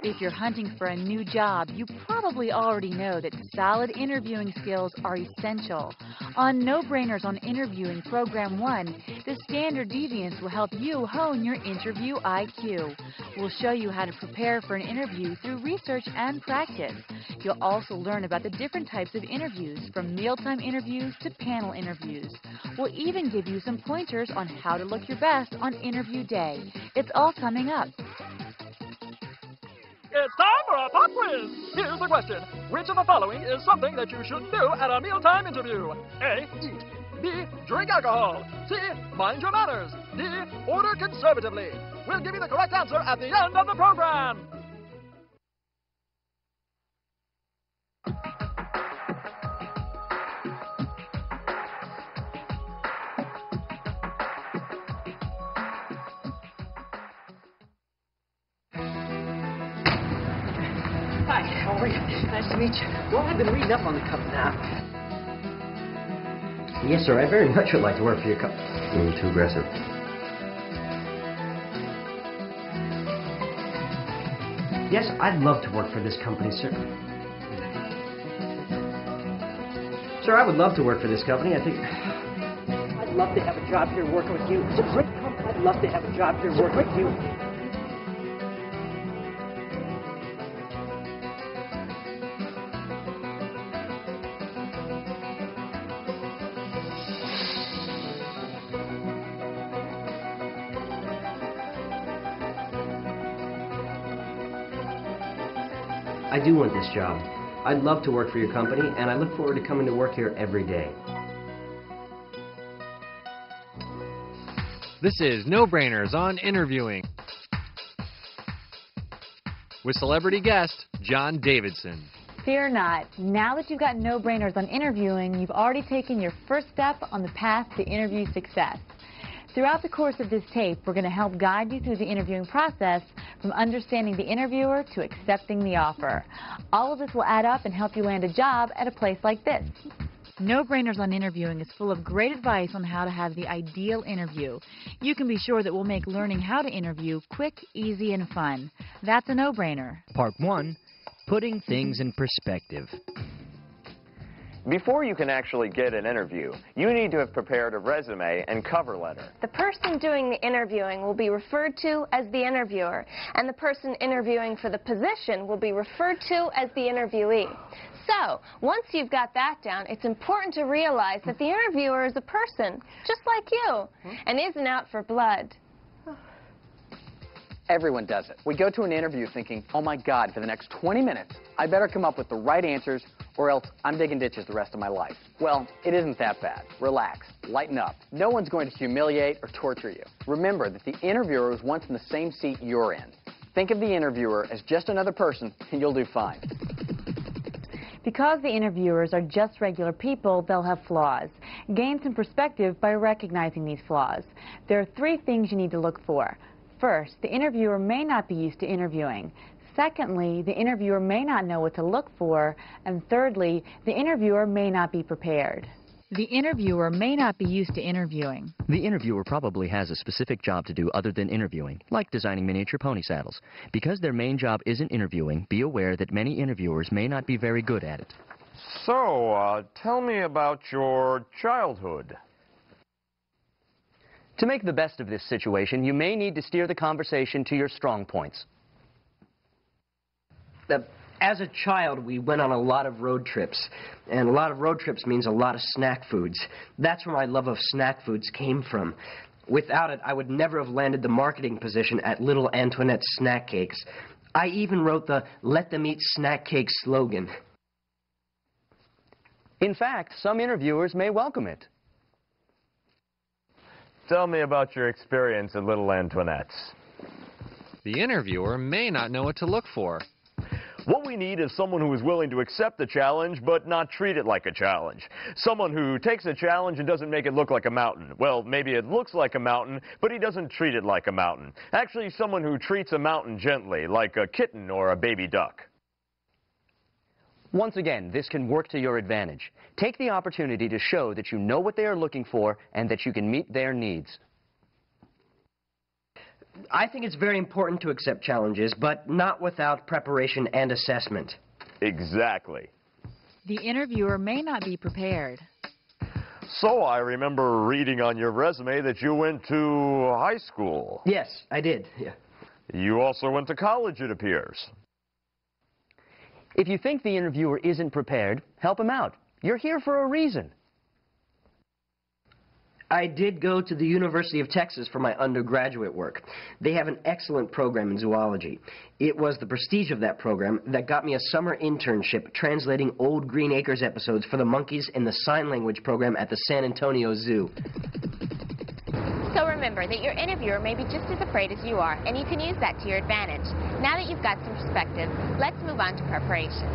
If you're hunting for a new job, you probably already know that solid interviewing skills are essential. On No-Brainers on Interviewing Program 1, the Standard Deviants will help you hone your interview IQ. We'll show you how to prepare for an interview through research and practice. You'll also learn about the different types of interviews, from mealtime interviews to panel interviews. We'll even give you some pointers on how to look your best on interview day. It's all coming up. It's time for a pop quiz. Here's the question. Which of the following is something that you shouldn't do at a mealtime interview? A, eat. B, drink alcohol. C, mind your manners. D, order conservatively. We'll give you the correct answer at the end of the program. Hi, how are you? Nice to meet you. Well, I've been reading up on the cup now. Yes, sir. I very much would like to work for your company. You're too aggressive. Yes, I'd love to work for this company, sir. Sir, I would love to work for this company. I think... I'd love to have a job here working with you. It's a great company. I'd love to have a job here working with you. I do want this job. I'd love to work for your company, and I look forward to coming to work here every day. This is No-Brainers on Interviewing with celebrity guest John Davidson. Fear not. Now that you've got No-Brainers on Interviewing, you've already taken your first step on the path to interview success. Throughout the course of this tape, we're going to help guide you through the interviewing process, from understanding the interviewer to accepting the offer. All of this will add up and help you land a job at a place like this. No-Brainers on Interviewing is full of great advice on how to have the ideal interview. You can be sure that we'll make learning how to interview quick, easy, and fun. That's a no-brainer. Part 1, putting things in perspective. Before you can actually get an interview, you need to have prepared a resume and cover letter. The person doing the interviewing will be referred to as the interviewer, and the person interviewing for the position will be referred to as the interviewee. So, once you've got that down, it's important to realize that the interviewer is a person, just like you, and isn't out for blood. Everyone does it. We go to an interview thinking, oh my God, for the next 20 minutes, I better come up with the right answers or else I'm digging ditches the rest of my life. Well, it isn't that bad. Relax. Lighten up. No one's going to humiliate or torture you. Remember that the interviewer was once in the same seat you're in. Think of the interviewer as just another person and you'll do fine. Because the interviewers are just regular people, they'll have flaws. Gain some perspective by recognizing these flaws. There are 3 things you need to look for. First, the interviewer may not be used to interviewing. Secondly, the interviewer may not know what to look for. And thirdly, the interviewer may not be prepared. The interviewer may not be used to interviewing. The interviewer probably has a specific job to do other than interviewing, like designing miniature pony saddles. Because their main job isn't interviewing, be aware that many interviewers may not be very good at it. So, tell me about your childhood. To make the best of this situation, you may need to steer the conversation to your strong points. As a child, we went on a lot of road trips, and a lot of road trips means a lot of snack foods. That's where my love of snack foods came from. Without it, I would never have landed the marketing position at Little Antoinette's Snack Cakes. I even wrote the "Let Them Eat Snack Cakes" slogan. In fact, some interviewers may welcome it. Tell me about your experience at Little Antoinette's. The interviewer may not know what to look for. What we need is someone who is willing to accept the challenge, but not treat it like a challenge. Someone who takes a challenge and doesn't make it look like a mountain. Well, maybe it looks like a mountain, but he doesn't treat it like a mountain. Actually, someone who treats a mountain gently, like a kitten or a baby duck. Once again, this can work to your advantage. Take the opportunity to show that you know what they are looking for and that you can meet their needs. I think it's very important to accept challenges, but not without preparation and assessment. Exactly. The interviewer may not be prepared. So I remember reading on your resume that you went to high school. Yes, I did. Yeah. You also went to college, it appears. If you think the interviewer isn't prepared, help him out. You're here for a reason. I did go to the University of Texas for my undergraduate work. They have an excellent program in zoology. It was the prestige of that program that got me a summer internship translating Old Green Acres episodes for the monkeys in the sign language program at the San Antonio Zoo. So remember that your interviewer may be just as afraid as you are, and you can use that to your advantage. Now that you've got some perspective, let's move on to preparation.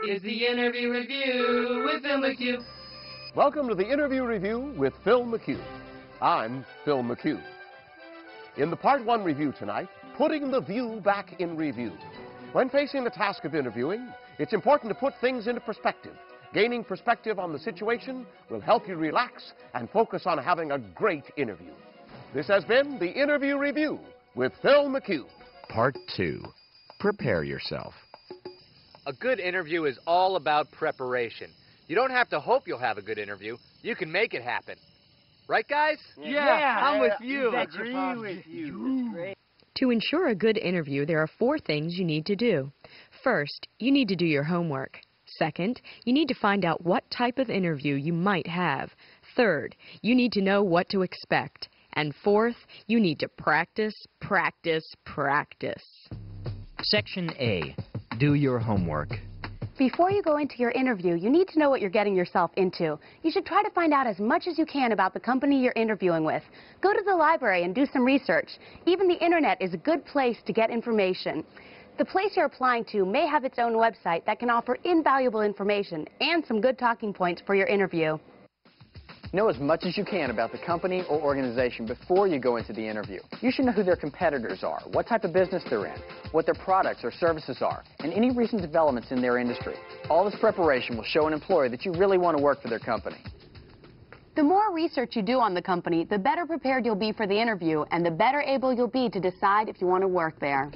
Is the interview review with Phil McHugh. Welcome to the Interview Review with Phil McHugh. I'm Phil McHugh. In the Part 1 review tonight, putting the view back in review. When facing the task of interviewing, it's important to put things into perspective. Gaining perspective on the situation will help you relax and focus on having a great interview. This has been the Interview Review with Phil McHugh. Part 2. Prepare yourself. A good interview is all about preparation. You don't have to hope you'll have a good interview. You can make it happen. Right, guys? Yeah, I'm with you. I agree with you. To ensure a good interview, there are 4 things you need to do. First, you need to do your homework. Second, you need to find out what type of interview you might have. Third, you need to know what to expect. And fourth, you need to practice, practice, practice. Section A. Do your homework. Before you go into your interview, you need to know what you're getting yourself into. You should try to find out as much as you can about the company you're interviewing with. Go to the library and do some research. Even the internet is a good place to get information. The place you're applying to may have its own website that can offer invaluable information and some good talking points for your interview. Know as much as you can about the company or organization before you go into the interview. You should know who their competitors are, what type of business they're in, what their products or services are, and any recent developments in their industry. All this preparation will show an employer that you really want to work for their company. The more research you do on the company, the better prepared you'll be for the interview, and the better able you'll be to decide if you want to work there.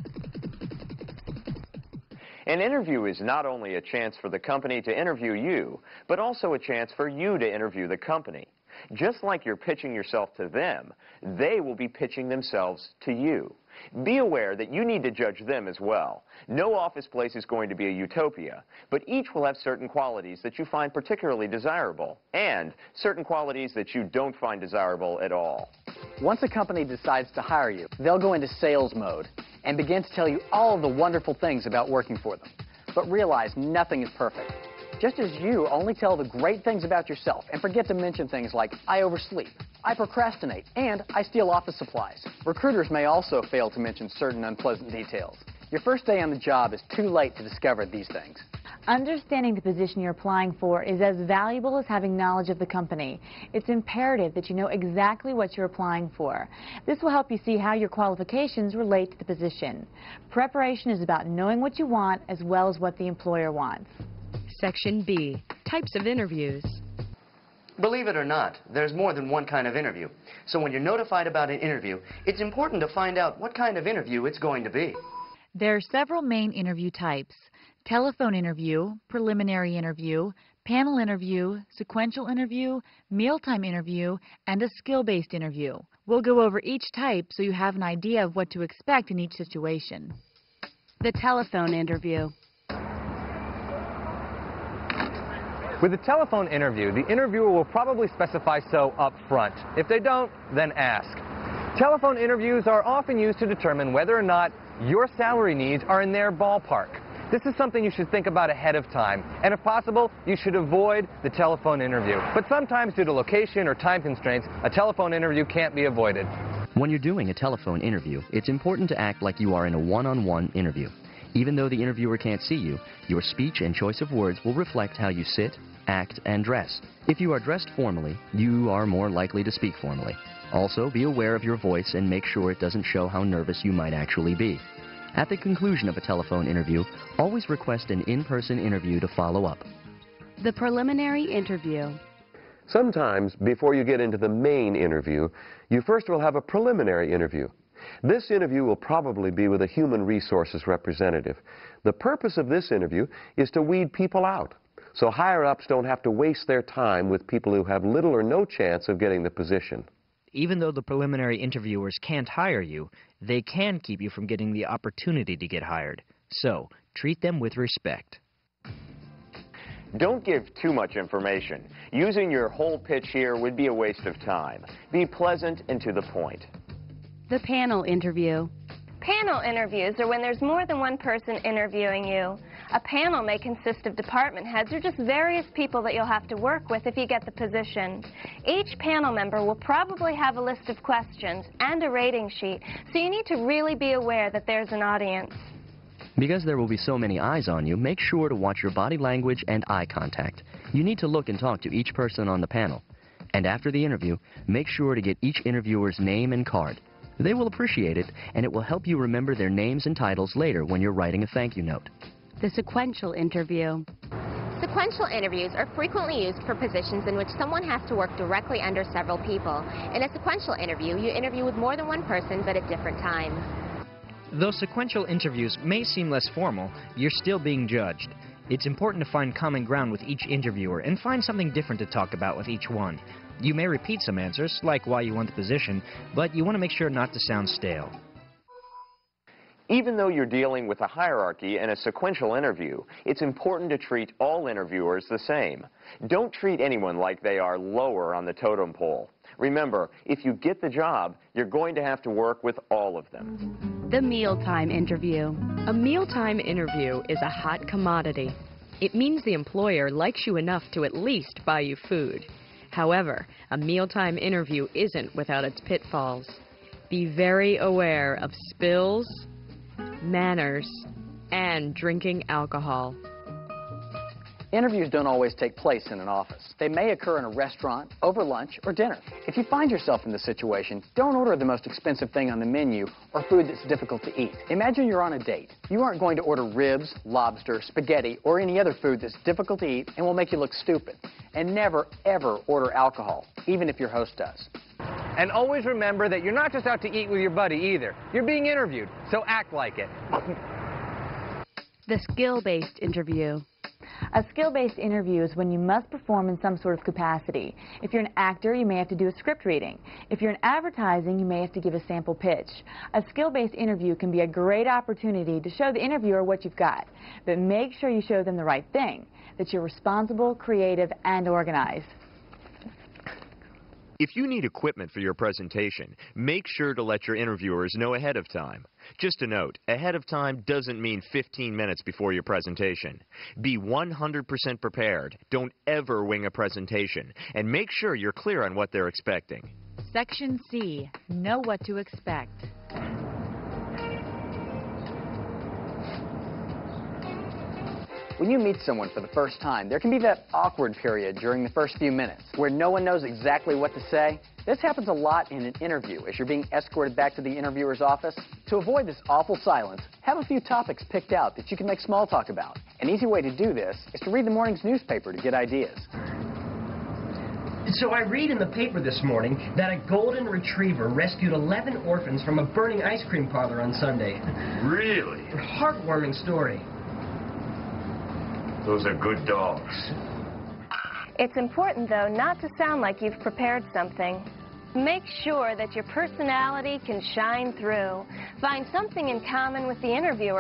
An interview is not only a chance for the company to interview you, but also a chance for you to interview the company. Just like you're pitching yourself to them, they will be pitching themselves to you. Be aware that you need to judge them as well. No office place is going to be a utopia, but each will have certain qualities that you find particularly desirable, and certain qualities that you don't find desirable at all. Once a company decides to hire you, they'll go into sales mode and begin to tell you all of the wonderful things about working for them. But realize nothing is perfect. Just as you only tell the great things about yourself and forget to mention things like, I oversleep, I procrastinate, and I steal office supplies. Recruiters may also fail to mention certain unpleasant details. Your first day on the job is too late to discover these things. Understanding the position you're applying for is as valuable as having knowledge of the company. It's imperative that you know exactly what you're applying for. This will help you see how your qualifications relate to the position. Preparation is about knowing what you want as well as what the employer wants. Section B. Types of interviews. Believe it or not, there's more than one kind of interview. So when you're notified about an interview, it's important to find out what kind of interview it's going to be. There are several main interview types: telephone interview, preliminary interview, panel interview, sequential interview, mealtime interview, and a skill-based interview. We'll go over each type so you have an idea of what to expect in each situation. The telephone interview. With a telephone interview, the interviewer will probably specify so up front. If they don't, then ask. Telephone interviews are often used to determine whether or not your salary needs are in their ballpark. This is something you should think about ahead of time, and if possible, you should avoid the telephone interview. But sometimes, due to location or time constraints, a telephone interview can't be avoided. When you're doing a telephone interview, it's important to act like you are in a one-on-one interview. Even though the interviewer can't see you, your speech and choice of words will reflect how you sit, act, and dress. If you are dressed formally, you are more likely to speak formally. Also, be aware of your voice and make sure it doesn't show how nervous you might actually be. At the conclusion of a telephone interview, always request an in-person interview to follow up. The preliminary interview. Sometimes, before you get into the main interview, you first will have a preliminary interview. This interview will probably be with a human resources representative. The purpose of this interview is to weed people out, so higher-ups don't have to waste their time with people who have little or no chance of getting the position. Even though the preliminary interviewers can't hire you, they can keep you from getting the opportunity to get hired. So, treat them with respect. Don't give too much information. Using your whole pitch here would be a waste of time. Be pleasant and to the point. The panel interview. Panel interviews are when there's more than one person interviewing you. A panel may consist of department heads or just various people that you'll have to work with if you get the position. Each panel member will probably have a list of questions and a rating sheet, so you need to really be aware that there's an audience. Because there will be so many eyes on you, make sure to watch your body language and eye contact. You need to look and talk to each person on the panel. And after the interview, make sure to get each interviewer's name and card. They will appreciate it, and it will help you remember their names and titles later when you're writing a thank you note. The sequential interview. Sequential interviews are frequently used for positions in which someone has to work directly under several people. In a sequential interview, you interview with more than one person, but at different times. Though sequential interviews may seem less formal, you're still being judged. It's important to find common ground with each interviewer and find something different to talk about with each one. You may repeat some answers, like why you want the position, but you want to make sure not to sound stale. Even though you're dealing with a hierarchy in a sequential interview, it's important to treat all interviewers the same. Don't treat anyone like they are lower on the totem pole. Remember, if you get the job, you're going to have to work with all of them. The mealtime interview. A mealtime interview is a hot commodity. It means the employer likes you enough to at least buy you food. However, a mealtime interview isn't without its pitfalls. Be very aware of spills, manners, and drinking alcohol. Interviews don't always take place in an office. They may occur in a restaurant, over lunch, or dinner. If you find yourself in this situation, don't order the most expensive thing on the menu or food that's difficult to eat. Imagine you're on a date. You aren't going to order ribs, lobster, spaghetti, or any other food that's difficult to eat and will make you look stupid. And never, ever order alcohol, even if your host does. And always remember that you're not just out to eat with your buddy either. You're being interviewed, so act like it. The skill-based interview. A skill-based interview is when you must perform in some sort of capacity. If you're an actor, you may have to do a script reading. If you're in advertising, you may have to give a sample pitch. A skill-based interview can be a great opportunity to show the interviewer what you've got. But make sure you show them the right thing, that you're responsible, creative, and organized. If you need equipment for your presentation, make sure to let your interviewers know ahead of time. Just a note, ahead of time doesn't mean 15 minutes before your presentation. Be 100% prepared. Don't ever wing a presentation. And make sure you're clear on what they're expecting. Section C, know what to expect. When you meet someone for the first time, there can be that awkward period during the first few minutes where no one knows exactly what to say. This happens a lot in an interview as you're being escorted back to the interviewer's office. To avoid this awful silence, have a few topics picked out that you can make small talk about. An easy way to do this is to read the morning's newspaper to get ideas. So I read in the paper this morning that a golden retriever rescued 11 orphans from a burning ice cream parlor on Sunday. Really? Heartwarming story. Those are good dogs. It's important, though, not to sound like you've prepared something. Make sure that your personality can shine through. Find something in common with the interviewer